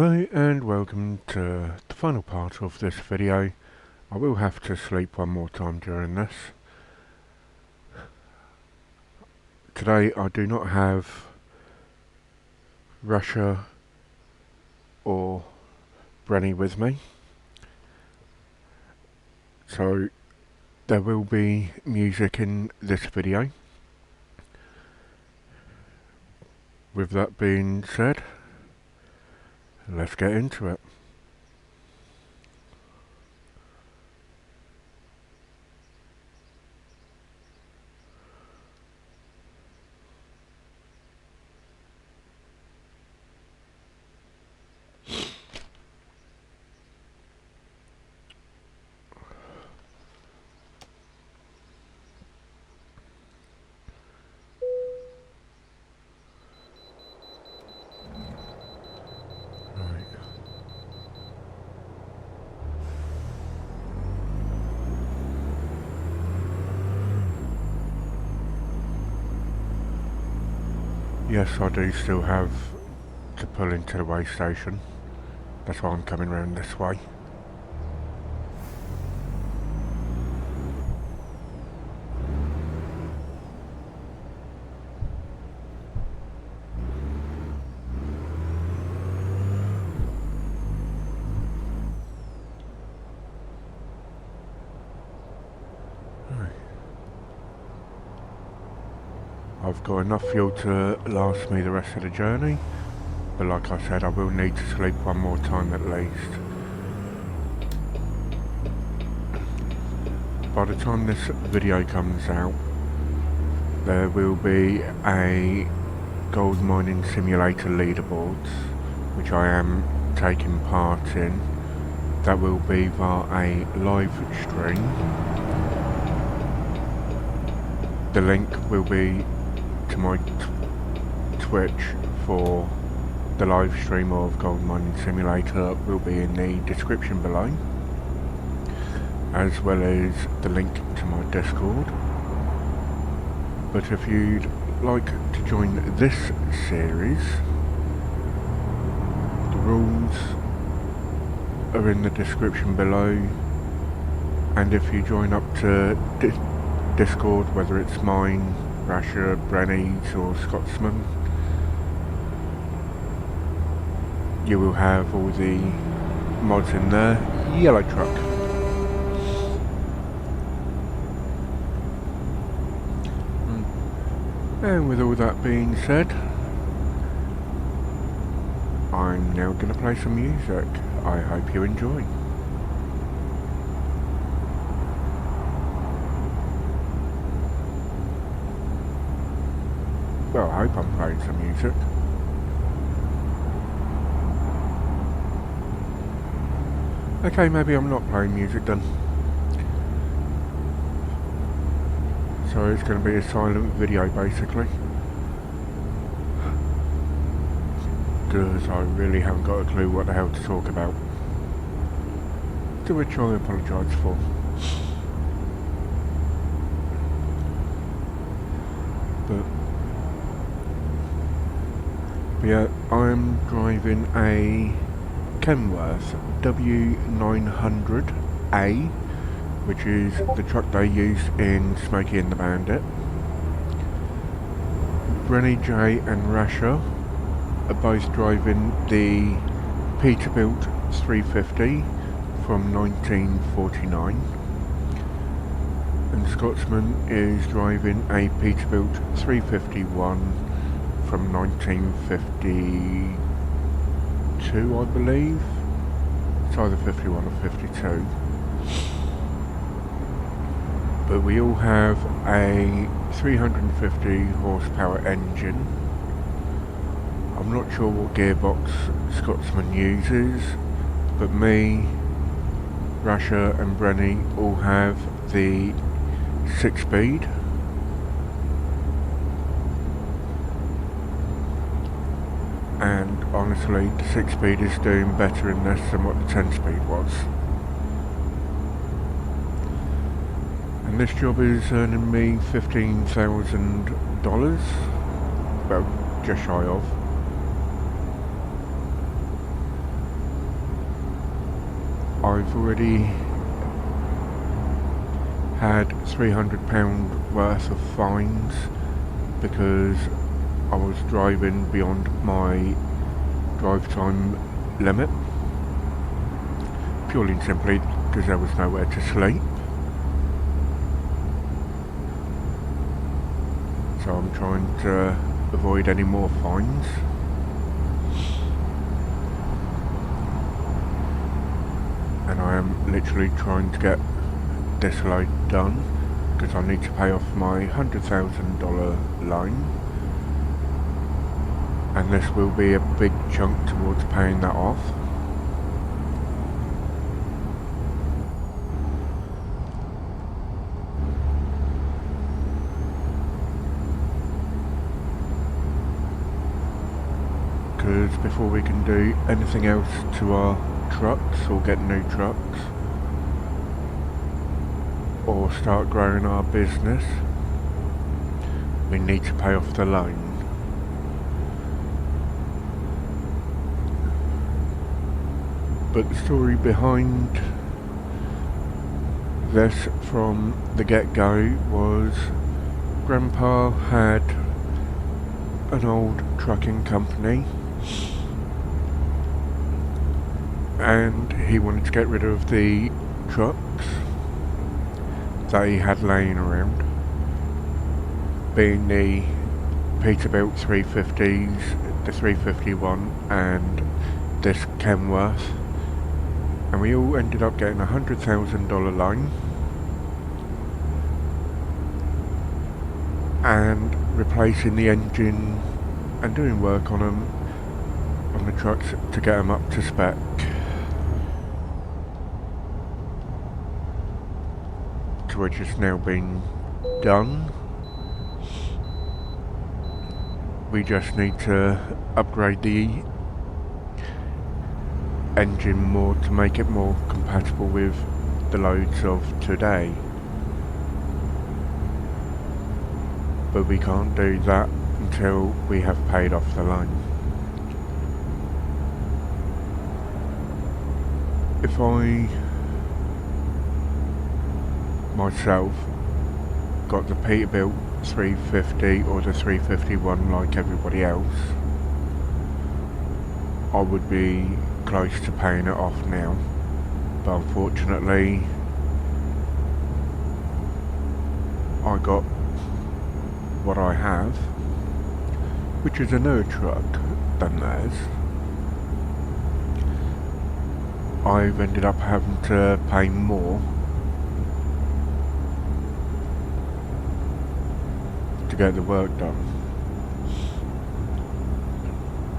Hello and welcome to the final part of this video. I will have to sleep one more time during this. Today I do not have Rasher or Brenny with me, so there will be music in this video. With that being said, let's get into it. Yes, I do still have to pull into the way station. That's why I'm coming round this way. I've got enough fuel to last me the rest of the journey, but like I said, I will need to sleep one more time at least. By the time this video comes out, there will be a gold mining simulator leaderboards, which I am taking part in. That will be via a live stream. The link will be to my Twitch for the live stream of Gold Mining Simulator will be in the description below, as well as the link to my Discord. But if you'd like to join this series, the rules are in the description below, and if you join up to Discord, whether it's mine, Rasher, Brenny's or Scotsman, you will have all the mods in there. Yellow truck. And with all that being said, I'm now going to play some music. I hope you enjoy. Well, I hope I'm playing some music. Okay, maybe I'm not playing music then. So it's going to be a silent video basically. Because I really haven't got a clue what the hell to talk about. To which I apologise for. But yeah, I'm driving a Kenworth W900A, which is the truck they used in Smokey and the Bandit. BrennyJ and Rasher are both driving the Peterbilt 350 from 1949. And Scotsman is driving a Peterbilt 351 from 1952, I believe. It's either 51 or 52. But we all have a 350 horsepower engine. I'm not sure what gearbox Scotsman uses, but me, Rasher and Brenny all have the 6-speed. And honestly, the 6-speed is doing better in this than what the 10-speed was. And this job is earning me $15,000, well, just shy of. I've already had £300 worth of fines because I was driving beyond my drive time limit, purely and simply because there was nowhere to sleep. So I'm trying to avoid any more fines. And I am literally trying to get this load done because I need to pay off my $100,000 loan, and this will be a big chunk towards paying that off. Because before we can do anything else to our trucks or get new trucks or start growing our business, we need to pay off the loan. But the story behind this from the get-go was Grandpa had an old trucking company and he wanted to get rid of the trucks that he had laying around, being the Peterbilt 350s, the 351 and this Kenworth, and we all ended up getting a $100,000 loan and replacing the engine and doing work on them, on the trucks, to get them up to spec. To which has now been done. We just need to upgrade the engine more to make it more compatible with the loads of today. But we can't do that until we have paid off the loan. If I myself got the Peterbilt 350 or the 351 like everybody else, I would be close to paying it off now. But unfortunately, I got what I have, which is a newer truck than theirs. I've ended up having to pay more to get the work done,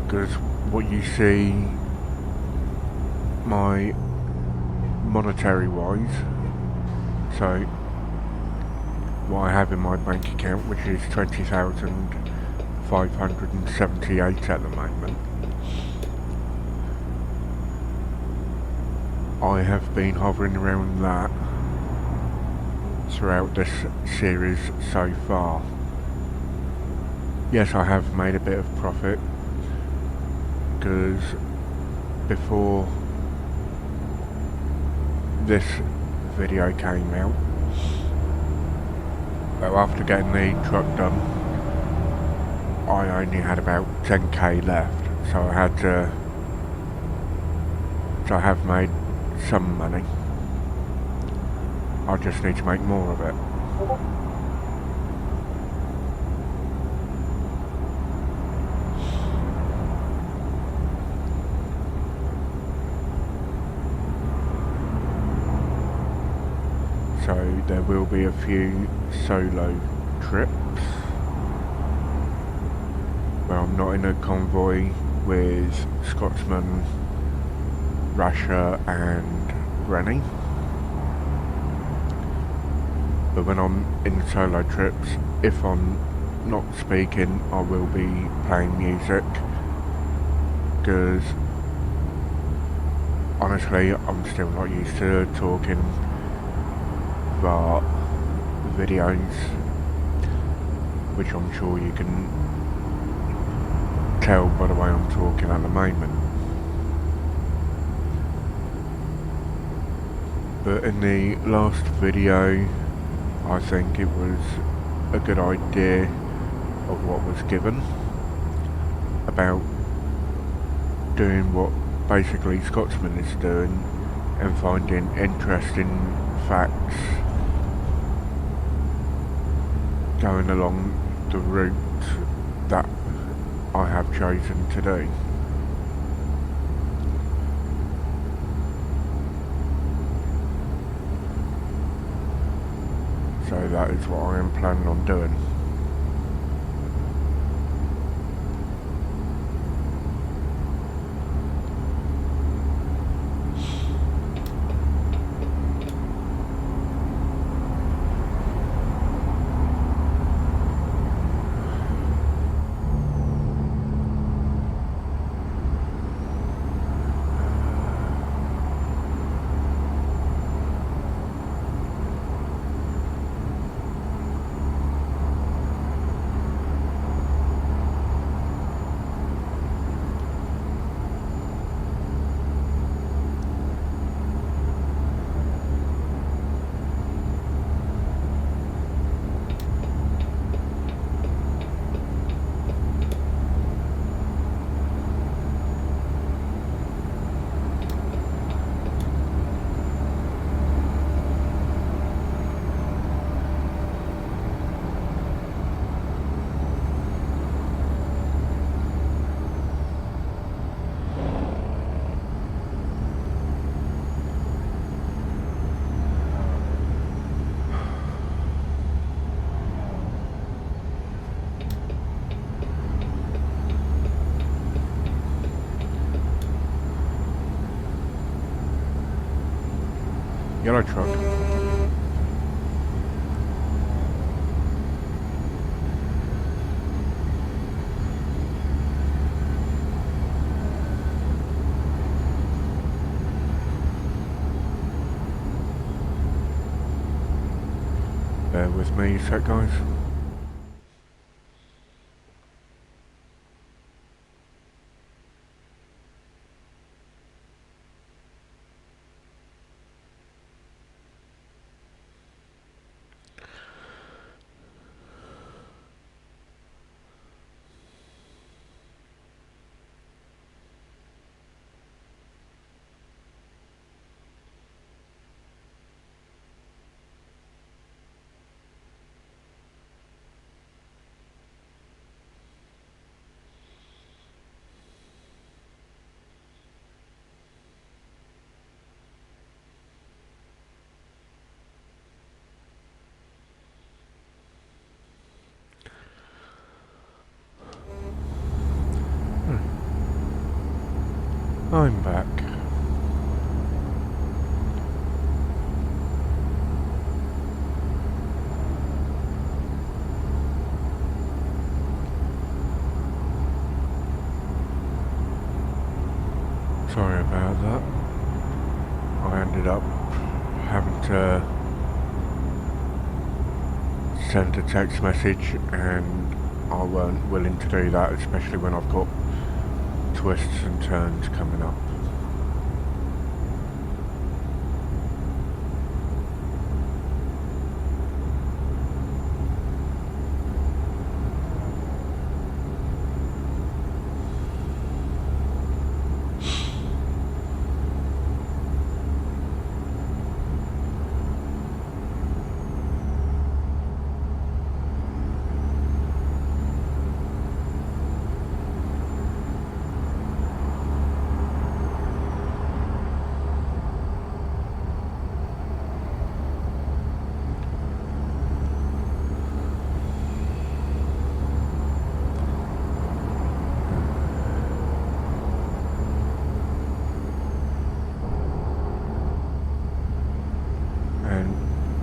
because what you see my monetary wise, so what I have in my bank account, which is 20,578 at the moment, I have been hovering around that throughout this series so far. Yes, I have made a bit of profit, because before this video came out, well, after getting the truck done, I only had about 10k left, so I had to, so I have made some money. I just need to make more of it. So there will be a few solo trips where I'm not in a convoy with Scotsman, Rasher and Brenny. But when I'm in solo trips, if I'm not speaking, I will be playing music, because honestly I'm still not used to talking via videos, which I'm sure you can tell by the way I'm talking at the moment. But in the last video, I think it was a good idea of what was given about doing what basically Scotsman is doing and finding interesting facts going along the route that I have chosen to do. So that is what I am planning on doing. Yellow truck. Bear with me a sec, guys. I'm back. Sorry about that. I ended up having to send a text message and I weren't willing to do that, especially when I've got twists and turns coming up.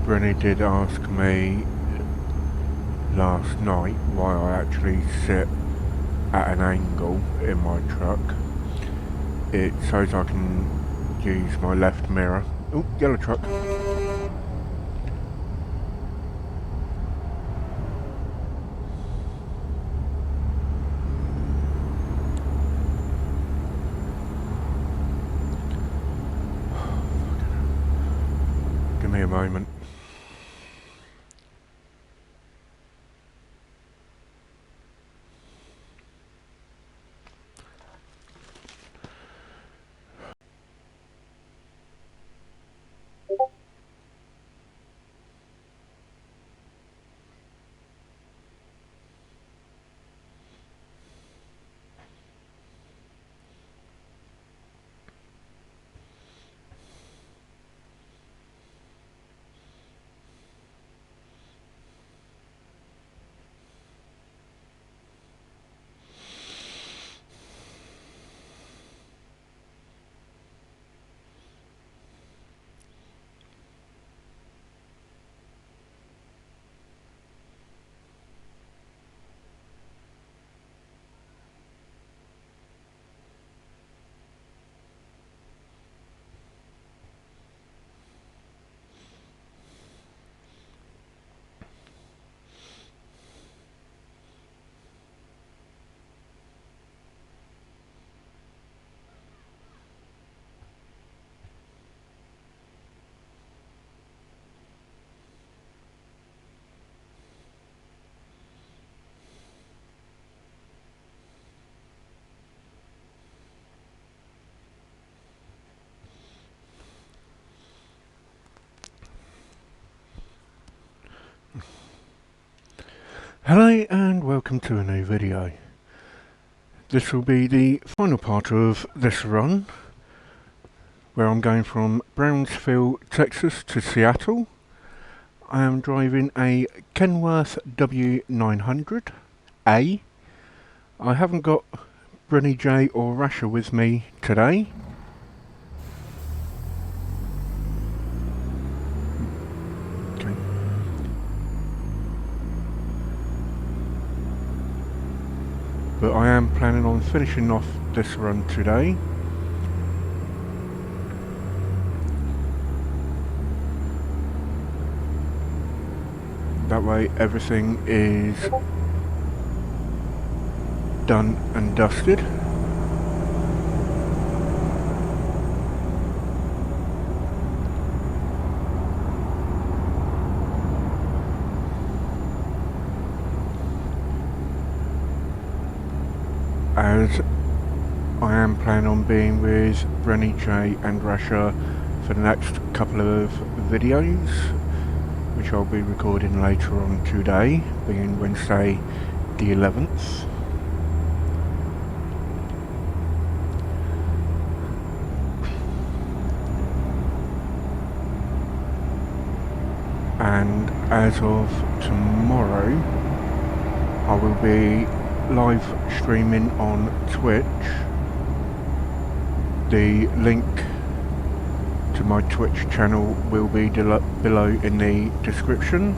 Brenny did ask me last night why I actually sit at an angle in my truck. It shows I can use my left mirror. Oh, yellow truck. moment. Hello and welcome to a new video. This will be the final part of this run, where I'm going from Brownsville, Texas to Seattle. I am driving a Kenworth W900A. I haven't got BrennyJ or Rasher with me today. Okay. But I am planning on finishing off this run today. That way everything is done and dusted. As I am planning on being with BrennyJ and Rasher for the next couple of videos, which I'll be recording later on today, being Wednesday the 11th. And as of tomorrow, I will be live streaming on Twitch. The link to my Twitch channel will be below in the description,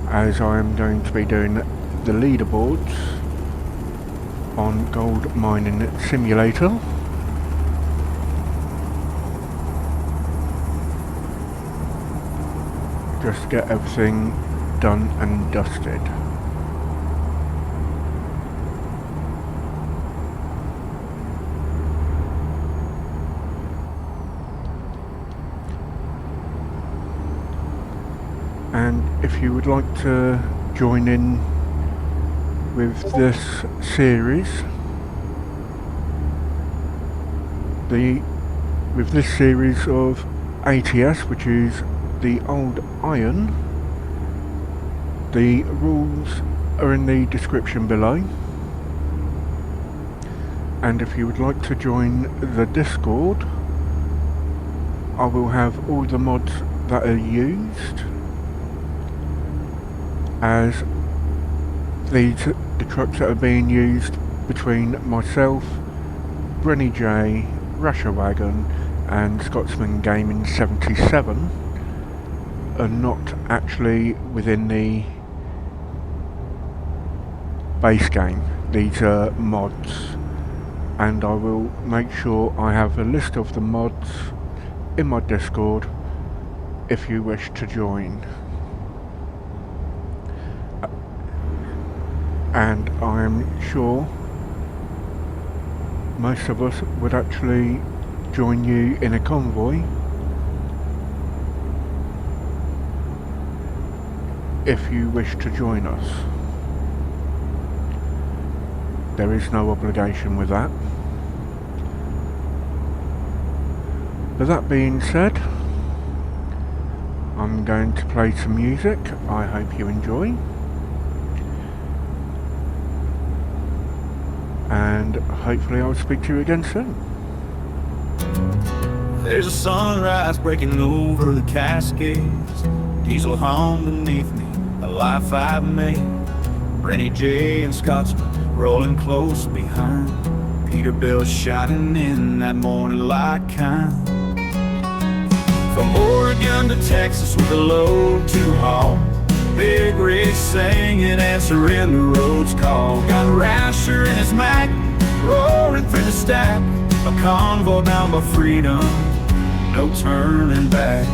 as I am going to be doing the leaderboards on Gold Mining Simulator. Just to get everything done and dusted. And if you would like to join in with this series, of ATS, which is the old iron, the rules are in the description below. And if you would like to join the Discord, I will have all the mods that are used, as the trucks that are being used between myself, BrennyJ, Rasher Wagon and Scotsman Gaming 77 are not actually within the base game. These are mods, and I will make sure I have a list of the mods in my Discord if you wish to join. And I am sure most of us would actually join you in a convoy if you wish to join us. There is no obligation with that. But that being said, I'm going to play some music. I hope you enjoy. And hopefully I'll speak to you again soon. There's a sunrise breaking over the Cascades. Diesel hum beneath me, a life I've made. BrennyJ and Scotsman rolling close behind. Peterbilt shining in that morning light kind. From Oregon to Texas with a load to haul. Big rigs singing, answering the road's call. Got Rasher in his Mac, roaring through the stack. A convoy bound by freedom, no turning back.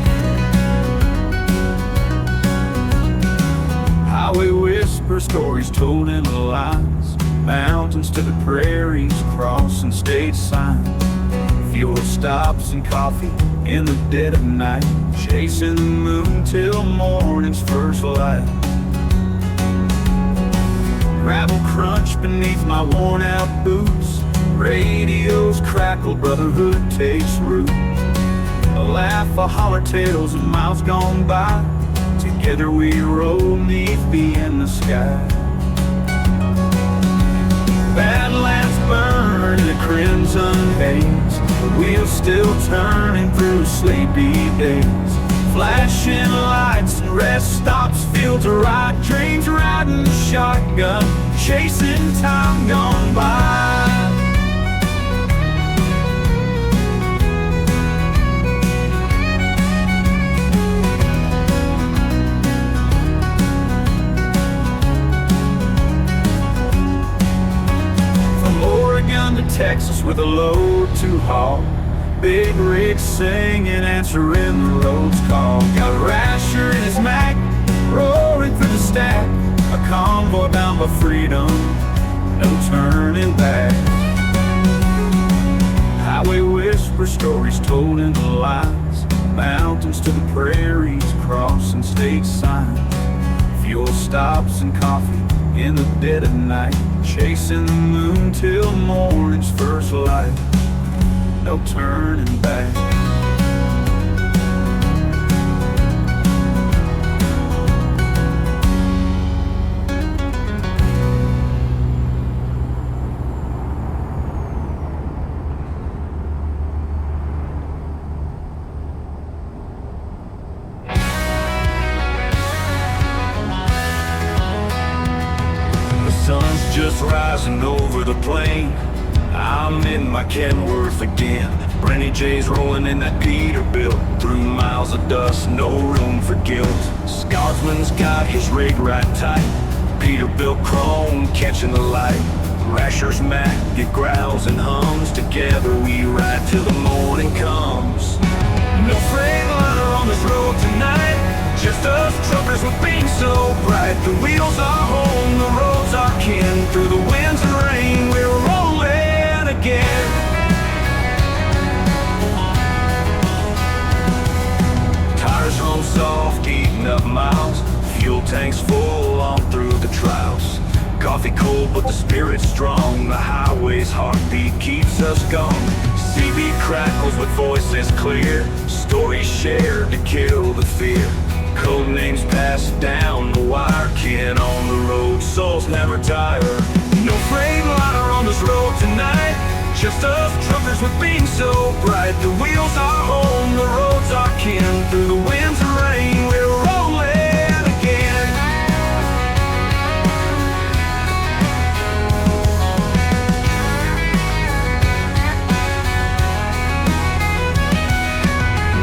Highway whisper, stories told in the lines. Mountains to the prairies, crossing state signs. Fuel stops and coffee in the dead of night. Chasing the moon till morning's first light. Gravel crunch beneath my worn out boots. Radios crackle, brotherhood takes root. A laugh, a holler, tales of miles gone by. Together we roll neath in the sky. Badlands burn in the crimson haze. The wheels still turning through sleepy days. Flashing lights and rest stops, fields of ride. Trains riding shotgun, chasing time gone by. Texas with a load to haul. Big rigs singing, answering the road's call. Got Rasher in his Mac, roaring through the stack. A convoy bound by freedom, no turning back. Highway whisper, stories told in the lines. Mountains to the prairies, crossing state signs. Fuel stops and coffee in the dead of night. Chasing the moon till morning's first light. No turning back. Sun's just rising over the plain. I'm in my Kenworth again. BrennyJ's rolling in that Peterbilt. Through miles of dust, no room for guilt. Scotsman's got his rig right tight. Peterbilt chrome catching the light. Rasher's Mac, it growls and hums. Together we ride till the morning comes. No freightliner on this road tonight. Just us truckers with beams so bright. The wheels are home, the roads are kin. Through the winds and rain, we're rolling again. Tires home soft, eating up miles. Fuel tanks full on through the trials. Coffee cold, but the spirit's strong. The highway's heartbeat keeps us going. CB crackles with voices clear. Stories shared to kill the fear. Code names passed down the wire. Kin on the road, souls never tire. No freightliner on this road tonight. Just us truckers with beams so bright. The wheels are home, the roads are kin. Through the winds and rain, we're rolling again.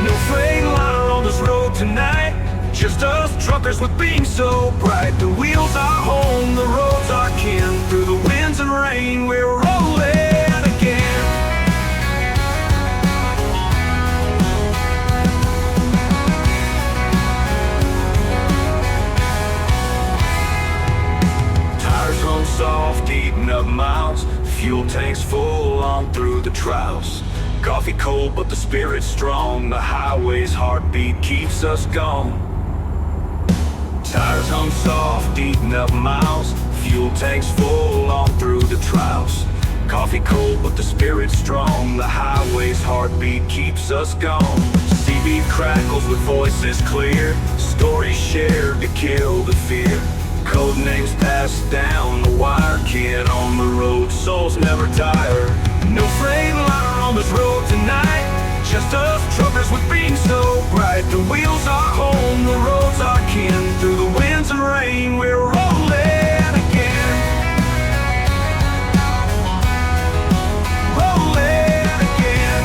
No freightliner on this road tonight. Just us truckers with beams so bright. The wheels are home, the roads are kin. Through the winds and rain, we're rolling again. Tires home soft, eating up miles. Fuel tanks full on through the trials. Coffee cold, but the spirit's strong. The highway's heartbeat keeps us going. Tires hum soft, eating up miles. Fuel tanks full on through the trials. Coffee cold, but the spirit's strong. The highway's heartbeat keeps us gone. CB crackles with voices clear. Stories shared to kill the fear. Code names passed down the wire. Kid on the road, souls never tire. No Freightliner on this road tonight. Just us truckers with being so bright. The wheels are home, the roads are kin. Through the winds and rain, we're rolling again. Rolling again.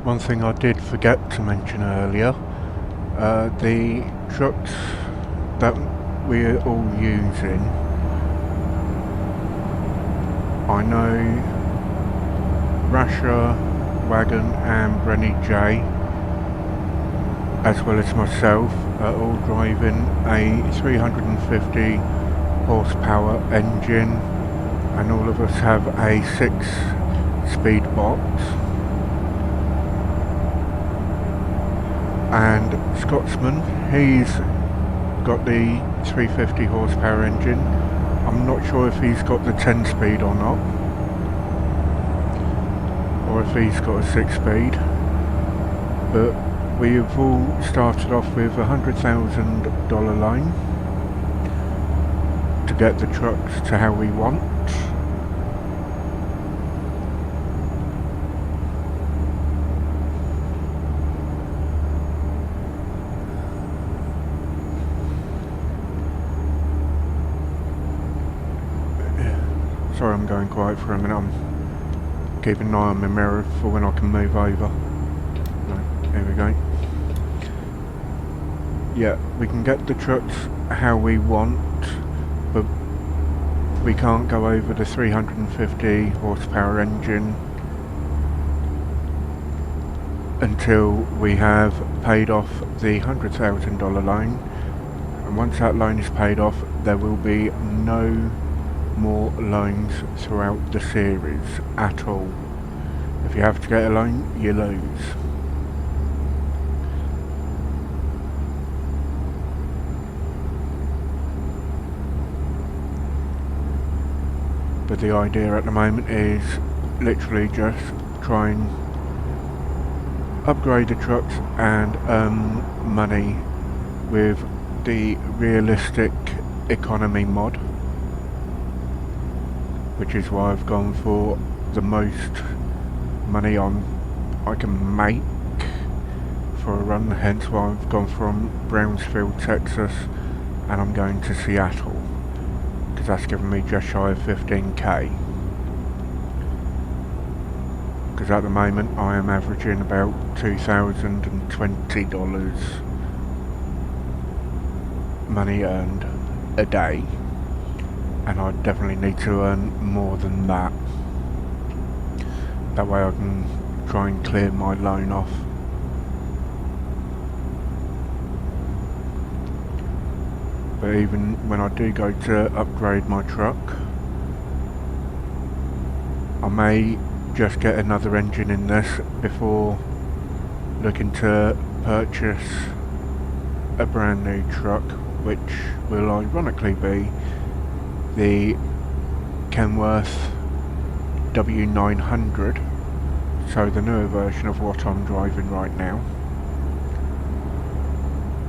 One thing I did forget to mention earlier, the trucks that we're all using, I know Rasher Wagon and BrennyJ, as well as myself, are all driving a 350 horsepower engine, and all of us have a 6-speed box. And Scotsman, he's got the 350 horsepower engine. I'm not sure if he's got the 10 speed or not, or if he's got a 6-speed, but we've all started off with $100,000 loan to get the trucks to how we want. Sorry, I'm going quiet for a minute. I'm keeping an eye on my mirror for when I can move over. Right, here we go. Yeah, we can get the trucks how we want, but we can't go over the 350 horsepower engine until we have paid off the $100,000 loan. And once that loan is paid off, there will be no more loans throughout the series at all. If you have to get a loan, you lose. But the idea at the moment is literally just try and upgrade the trucks and earn money with the realistic economy mod, which is why I've gone for the most money I can make for a run, hence why I've gone from Brownsville, Texas, and I'm going to Seattle, because that's given me just shy of 15k. Because at the moment I am averaging about $2,020 money earned a day, and I definitely need to earn more than that. That way I can try and clear my loan off. But even when I do go to upgrade my truck, I may just get another engine in this before looking to purchase a brand new truck, which will ironically be the Kenworth W900, so the newer version of what I'm driving right now.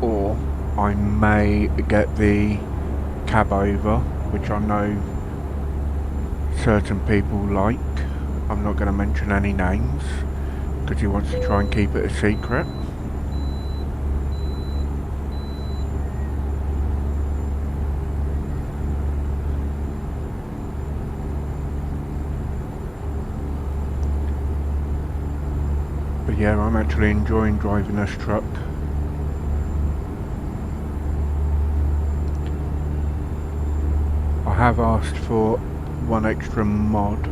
Or I may get the cab over, which I know certain people like. I'm not going to mention any names because he wants to try and keep it a secret. But yeah, I'm actually enjoying driving this truck. I have asked for one extra mod,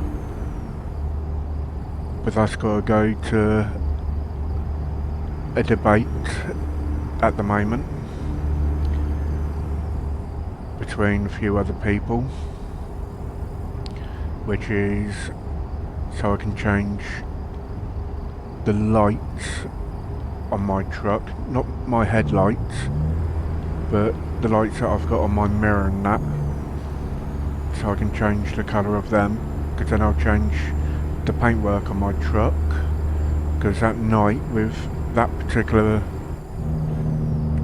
but that's got to go to a debate at the moment. between a few other people, which is so I can change the lights on my truck, not my headlights, but the lights that I've got on my mirror and that, so I can change the colour of them, because then I'll change the paintwork on my truck, because at night with that particular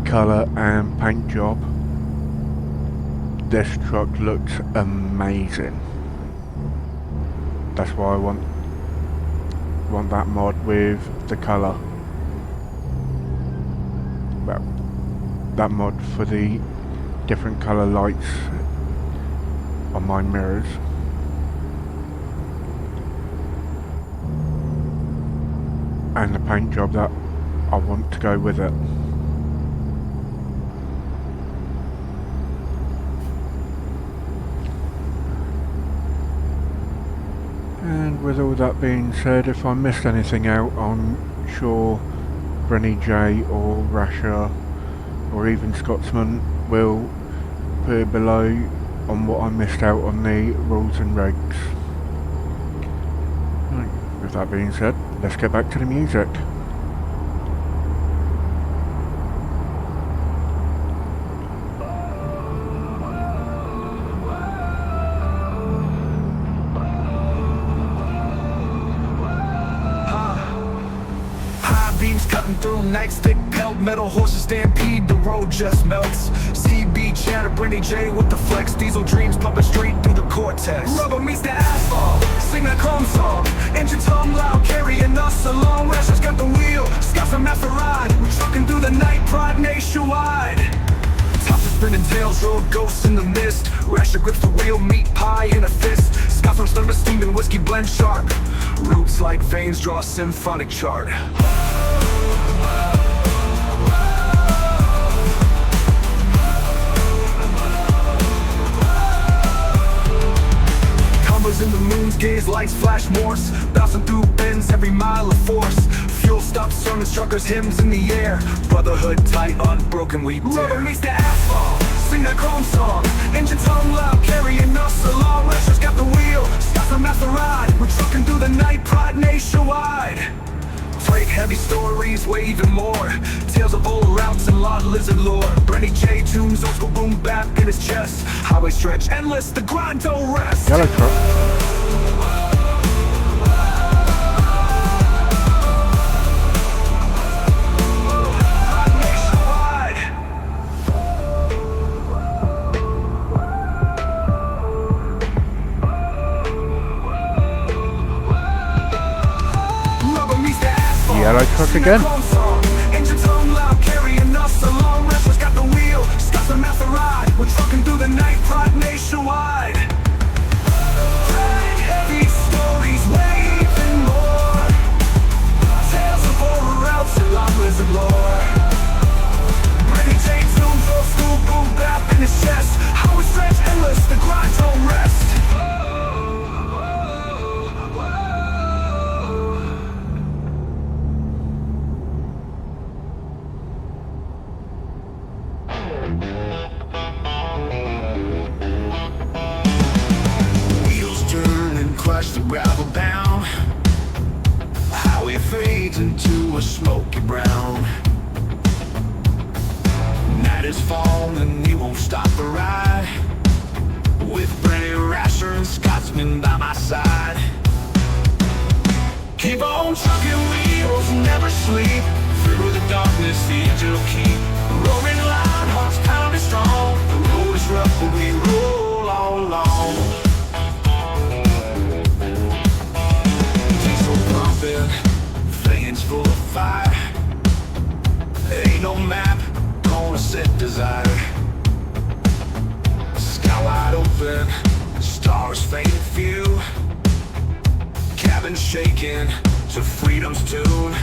colour and paint job, this truck looks amazing. That's why I want that mod with the colour. Well, that mod for the different colour lights on my mirrors. And the paint job that I want to go with it. And with all that being said, if I missed anything out, I'm sure BrennyJ or Rasher or even Scotsman will put it below on what I missed out on the rules and regs. Right, with that being said, let's get back to the music. Cutting through nightstick pelt, metal horses stampede, the road just melts. CB chatter, BrennyJ with the flex, diesel dreams pumping straight through the cortex. Rubber meets the asphalt, sing that chrome song, engine tongue loud, carrying us along. Rasher's got the wheel, Scott's from after ride, we're trucking through the night, pride nationwide. Tops of spinning tails, road ghosts in the mist. Rasher grips the wheel, meat pie in a fist. Scott from thunder steaming, whiskey blend sharp. Roots like veins draw a symphonic chart. Combos in the moon's gaze, lights flash Morse, bouncing through bends, every mile of force. Fuel stops, sermons, truckers, hymns in the air. Brotherhood tight, unbroken, we dare. Rubber meets the asphalt, sing that chrome song, engine tongue loud, carrying us along. Rasher's got the wheel, Scott's from after ride, we're trucking through the night, pride nationwide. Freight heavy stories, weigh even more. Tales of old routes and lot lizard lore. BrennyJ tunes, old school boom bap in his chest. Highway stretch endless, the grind don't rest. Yellow truck. Yellow truck again. Engine tongue loud, carrying us along. Rasher's got the wheel, Scott's from after ride, we're trucking through the night, pride nationwide. Drag heavy stories, way even more. Tales of old routes and lot lizard lore. BrennyJ tunes, old school boom bap in his chest. Highway stretch endless, the grind don't rest. The gravel down, highway fades into a smoky brown. Night is falling, he won't stop the ride, with Brenny, Rasher, and Scotsman by my side. Keep on trucking, wheels never sleep. Through the darkness, the engine will keep roaring loud, hearts pounding strong. The road is rough, but we roll all along. Veins full of fire, ain't no map gonna set desire. Sky wide open, stars fading few, cabin shaking to freedom's tune.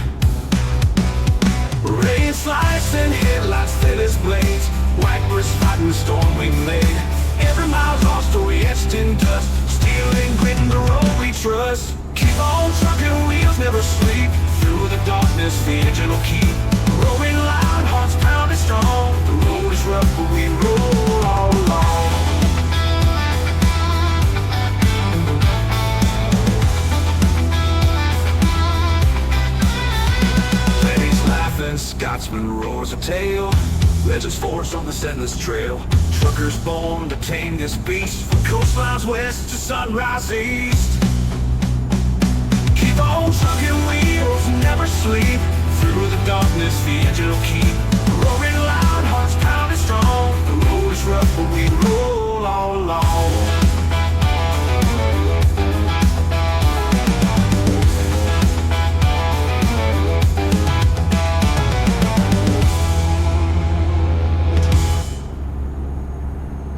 Rain slicing, headlights thin as blades, wipers fighting the storm we made. Every mile's our story etched in dust, steel and grit in the road we trust. Keep on trucking, wheels never sleep. Through the darkness, the engine will keep roaring loud, hearts pounding strong. The road is rough, but we roll all along. tail. Legends forged on the endless trail. Truckers born to tame this beast. From coastlines west to sunrise east. Keep on trucking wheels, never sleep. Through the darkness, the engine will keep roaring loud, hearts pounding strong. The road is rough, but we roll all along.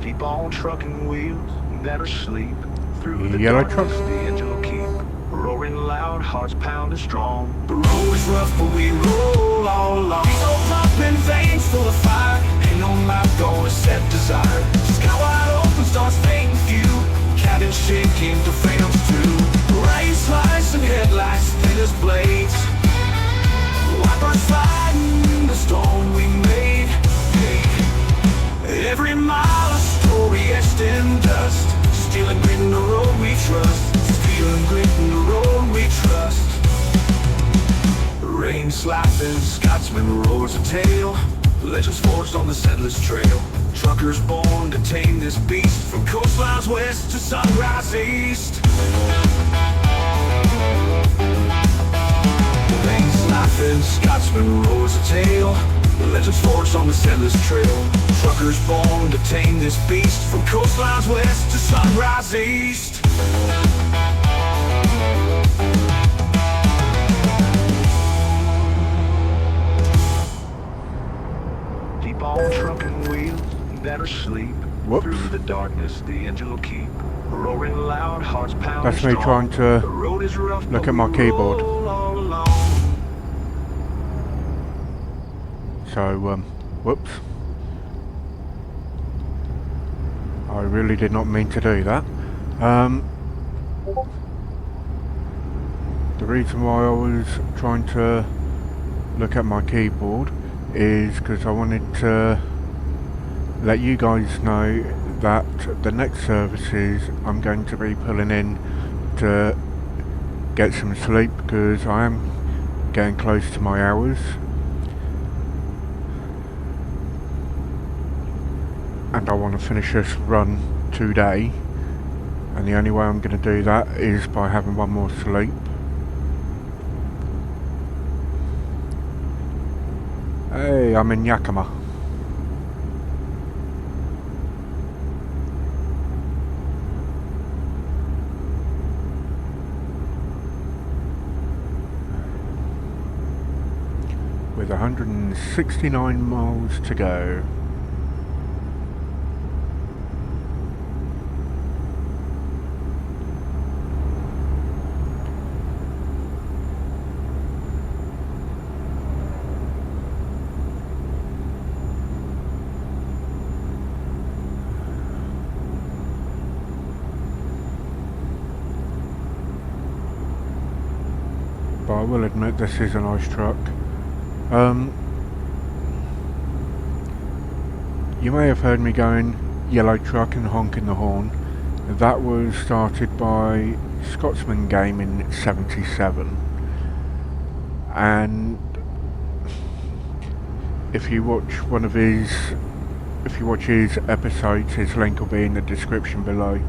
Keep on trucking wheels, never sleep. Through the Yellow darkness, truck. the engine will keep roaring loud, hearts pounding strong. The road is rough, but we roll all along. So pumping veins full of fire. Ain't no map gonna set desire. Sky wide open, stars fading few. Cabin shaking to phantoms too. Race lights and headlights, thin as blades. Wipers fighting the storm we made. Every mile a story etched in dust. Steel and grit in the road we trust. Steel and grit in the road we trust. Rain slapping, Scotsman roars a tale. Legends forged on this endless trail. Truckers born to tame this beast. From coastlines west to sunrise east. Rain slapping, Scotsman roars a tale. Legends forged on this endless trail. Truckers born to tame this beast. From coastlines west to sunrise east. Keep on trucking wheels, never sleep. Whoops. Through the darkness, the engine will keep roaring loud, hearts pounding That's me strong. trying to The road is rough, look but at my we keyboard. roll all along. So, whoops. I really did not mean to do that. The reason why I was trying to look at my keyboard is because I wanted to let you guys know that the next services I'm going to be pulling in to get some sleep, because I am getting close to my hours. And I want to finish this run today, and the only way I'm going to do that is by having one more sleep. Hey, I'm in Yakima. With 169 miles to go. But I will admit this is a nice truck. You may have heard me going yellow truck and honking the horn. That was started by Scotsman Game in '77, and if you watch his episodes, his link will be in the description below.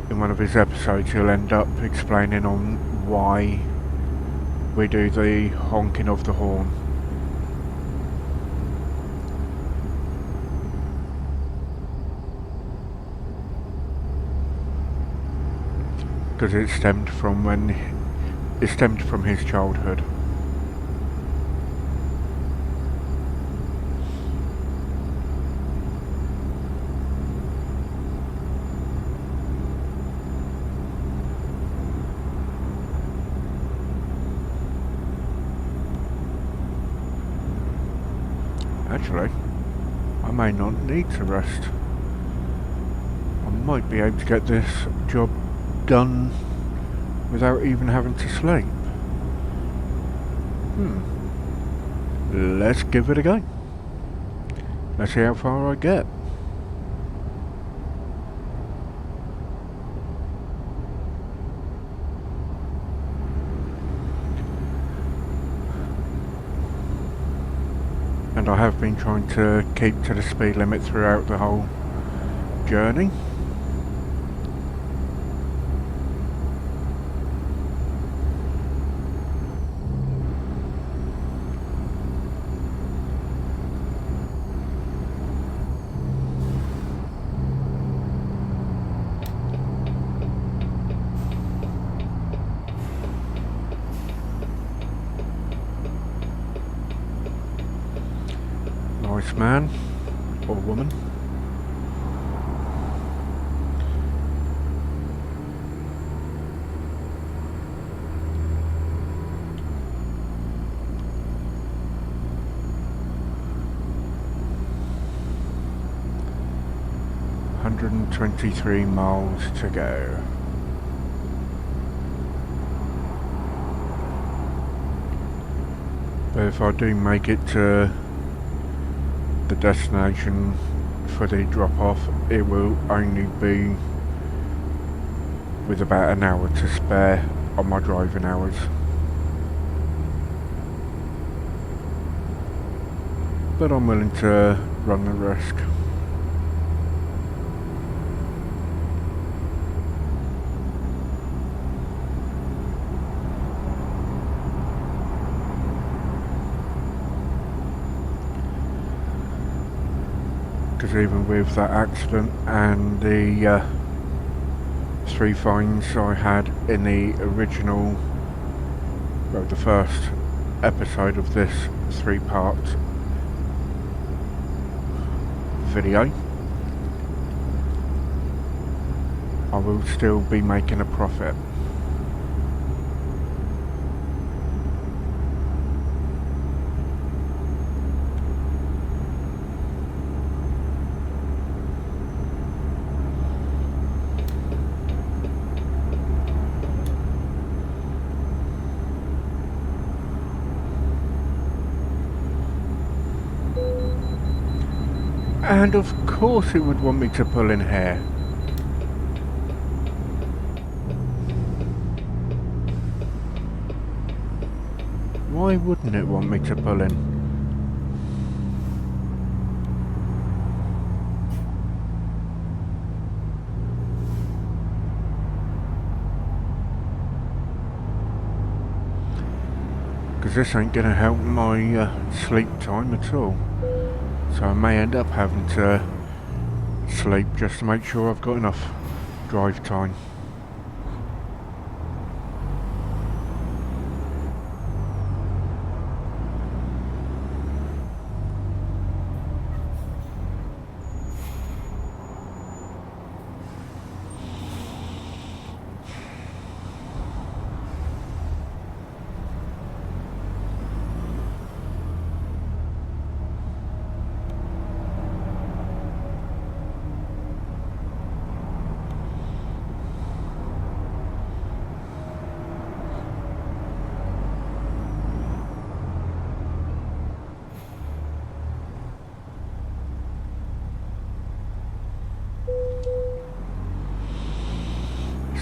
In one of his episodes he'll end up explaining on why we do the honking of the horn. Because it stemmed from his childhood. Actually, I may not need to rest. I might be able to get this job done without even having to sleep. Let's give it a go. Let's see how far I get. and I have been trying to keep to the speed limit throughout the whole journey. Nice man or woman. $123 to go. But if I do make it to the destination for the drop-off, it will only be with about an hour to spare on my driving hours. But I'm willing to run the risk. Because even with that accident and the 3 fines I had in the original, well, the first episode of this 3-part video, I will still be making a profit. And of course it would want me to pull in here. Why wouldn't it want me to pull in? Because this ain't going to help my sleep time at all. So I may end up having to sleep just to make sure I've got enough drive time.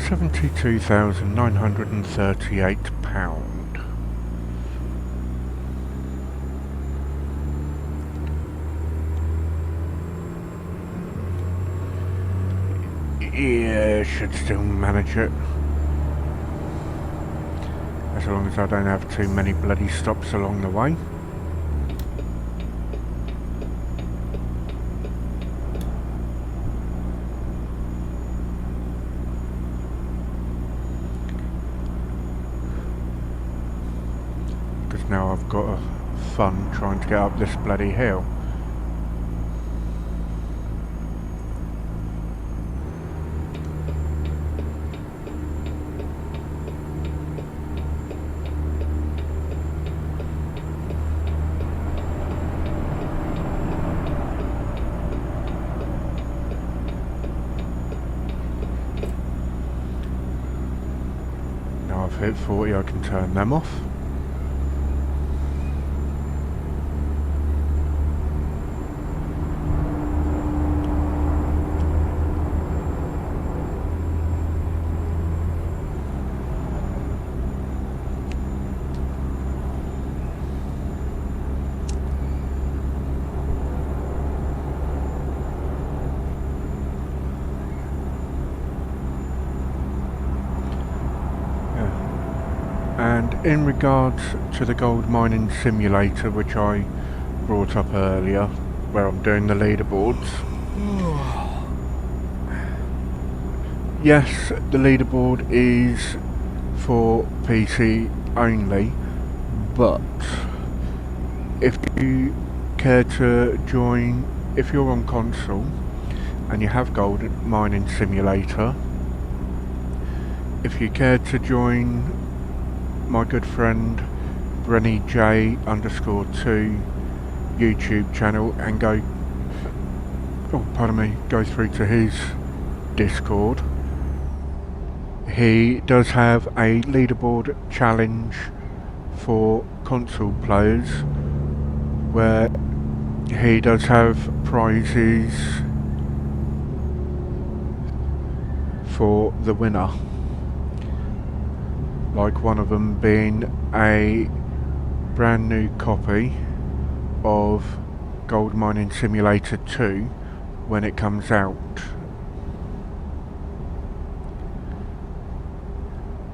£72,938. Yeah, should still manage it. As long as I don't have too many bloody stops along the way. Now I've got fun trying to get up this bloody hill. Now I've hit 40, I can turn them off. And in regards to the gold mining simulator, which I brought up earlier, where I'm doing the leaderboards, yes, the leaderboard is for PC only, but if you care to join, if you're on console and you have gold mining simulator, if you care to join my good friend BrennyJ _2 YouTube channel and go through to his Discord, he does have a leaderboard challenge for console players where he does have prizes for the winner, like one of them being a brand new copy of Gold Mining Simulator 2 when it comes out,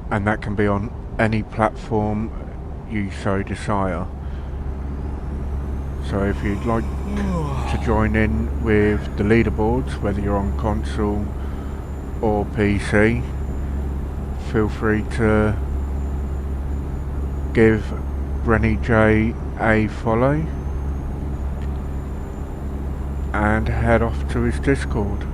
and that can be on any platform you so desire. So if you'd like to join in with the leaderboards, whether you're on console or PC, feel free to give BrennyJ a follow and head off to his Discord.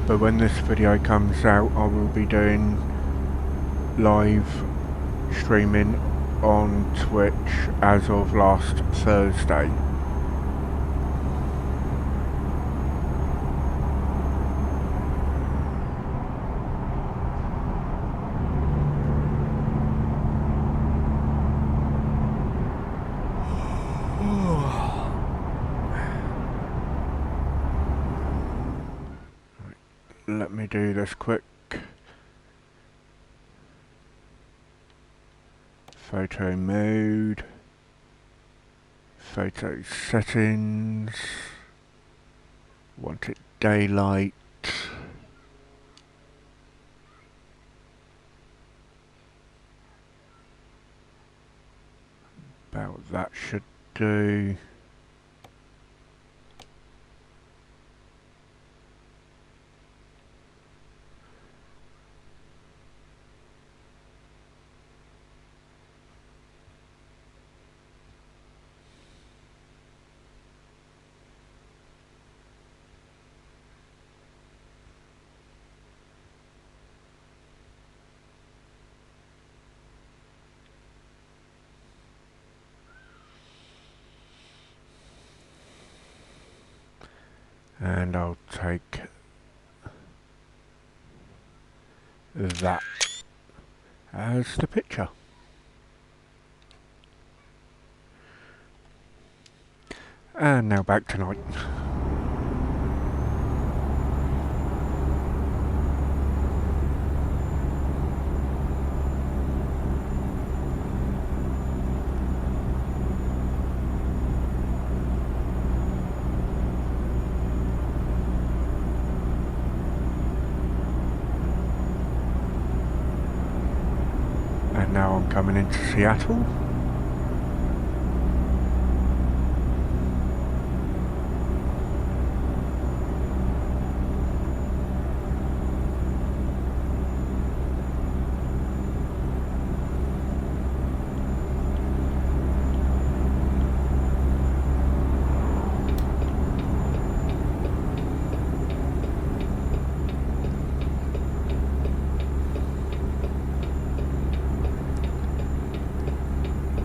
But when this video comes out, I will be doing live streaming on Twitch as of last Thursday. Let me do this quick. Photo mode, photo settings, want it daylight, about that should do. And I'll take that as the picture. And now back to night. And now I'm coming into Seattle.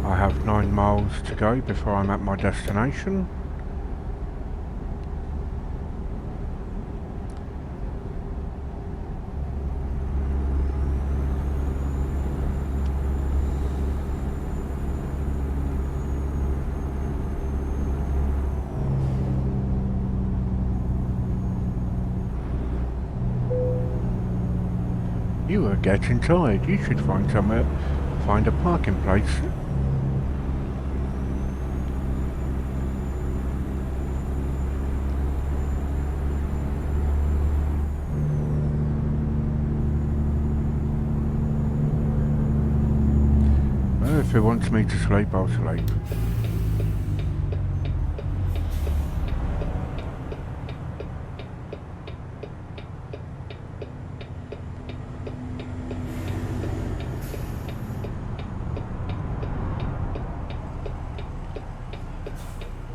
I have 9 miles to go before I'm at my destination. You are getting tired. You should find a parking place. Well, if it wants me to sleep, I'll sleep.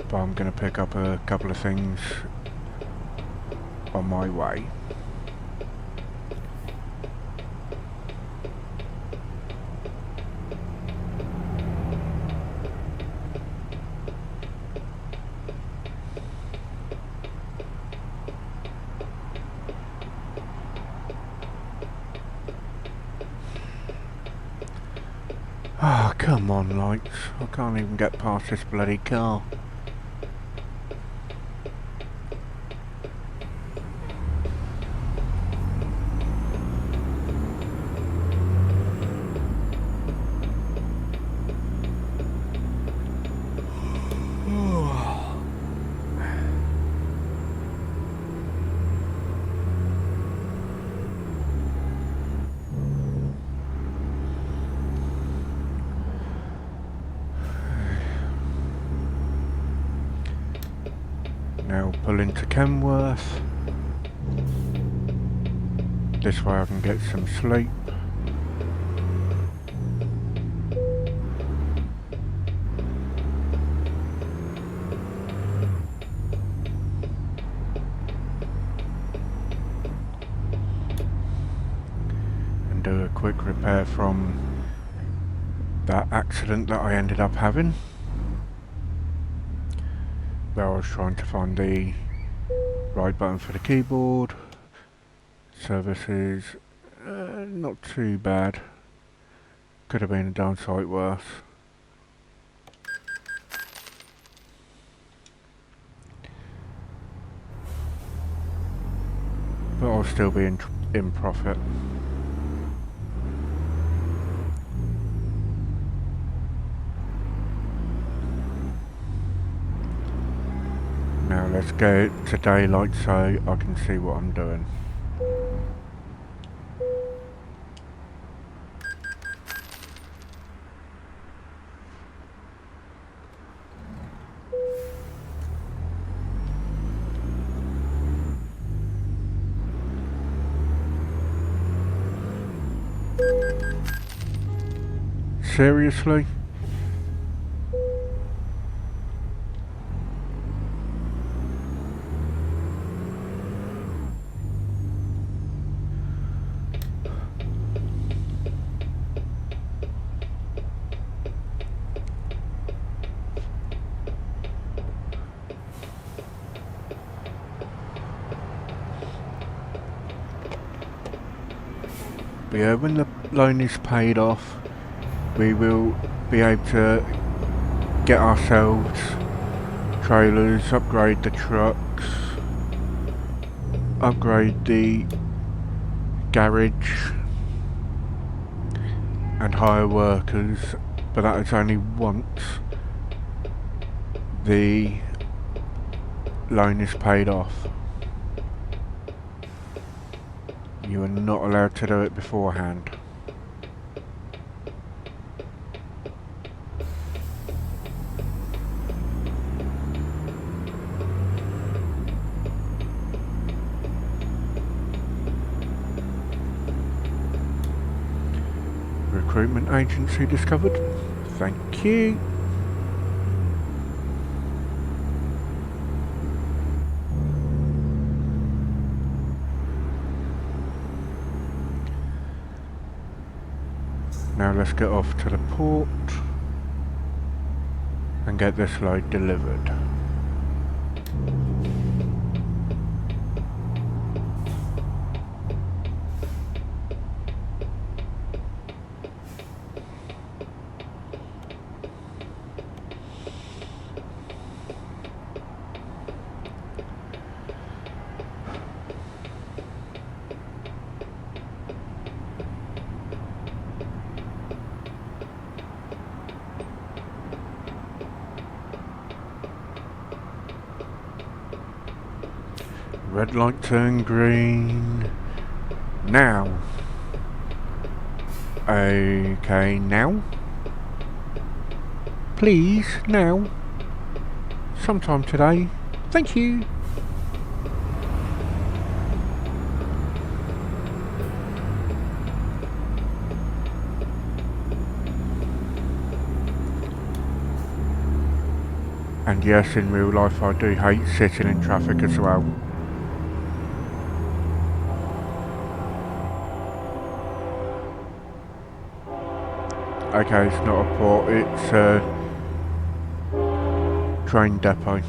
But I'm going to pick up a couple of things on my way. Ah, come on, lights. I can't even get past this bloody car. Now pull into Kenworth. This way I can get some sleep. And do a quick repair from that accident that I ended up having. Where I was trying to find the right button for the keyboard. Services, not too bad. Could have been a darn sight worse. But I'll still be in profit. Now let's go to daylight so I can see what I'm doing. Seriously? But yeah, when the loan is paid off, we will be able to get ourselves trailers, upgrade the trucks, upgrade the garage and hire workers, but that is only once the loan is paid off. You are not allowed to do it beforehand. Recruitment agency discovered. Thank you. Now let's get off to the port and get this load delivered. Red light turn green. Now. Okay, now. Please, now. Sometime today. Thank you. And yes, in real life I do hate sitting in traffic as well. Okay, it's not a port, it's a train depot.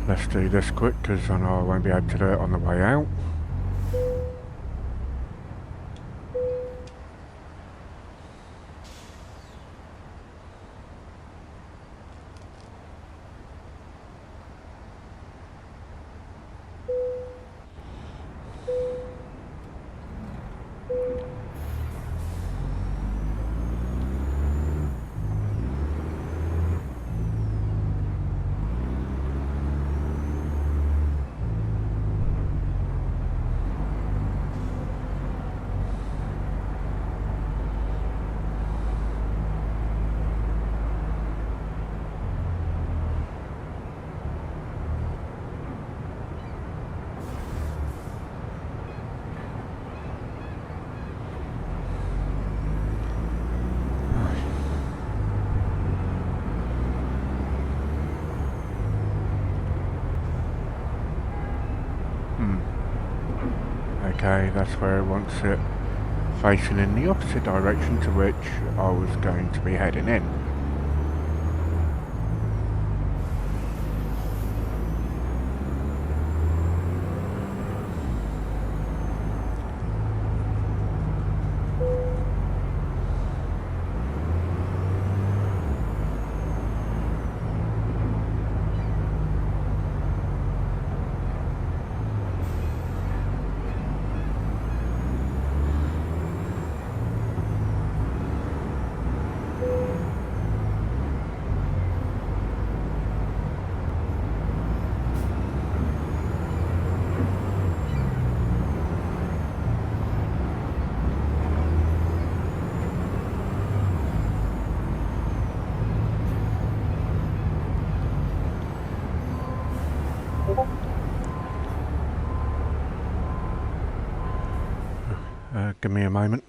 Let's do this quick because I know I won't be able to do it on the way out. Okay, that's where it wants it, facing in the opposite direction to which I was going to be heading in. Give me a moment.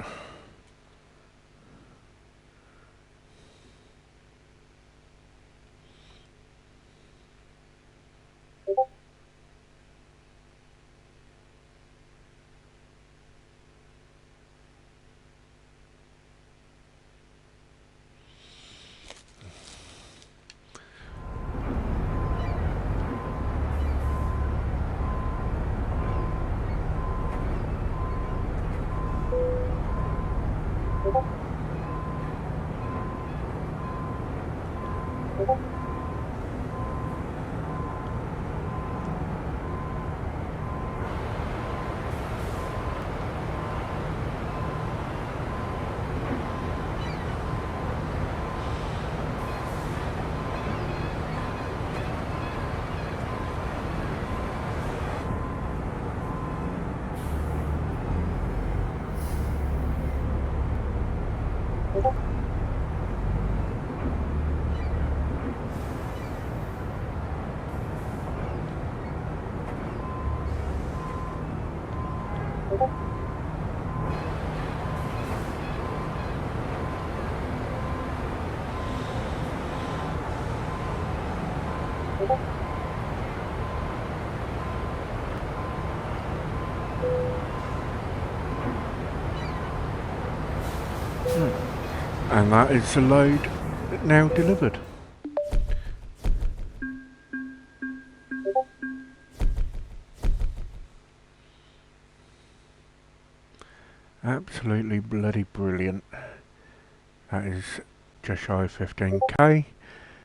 And that is the load now delivered. Absolutely bloody brilliant. That is just shy of 15k.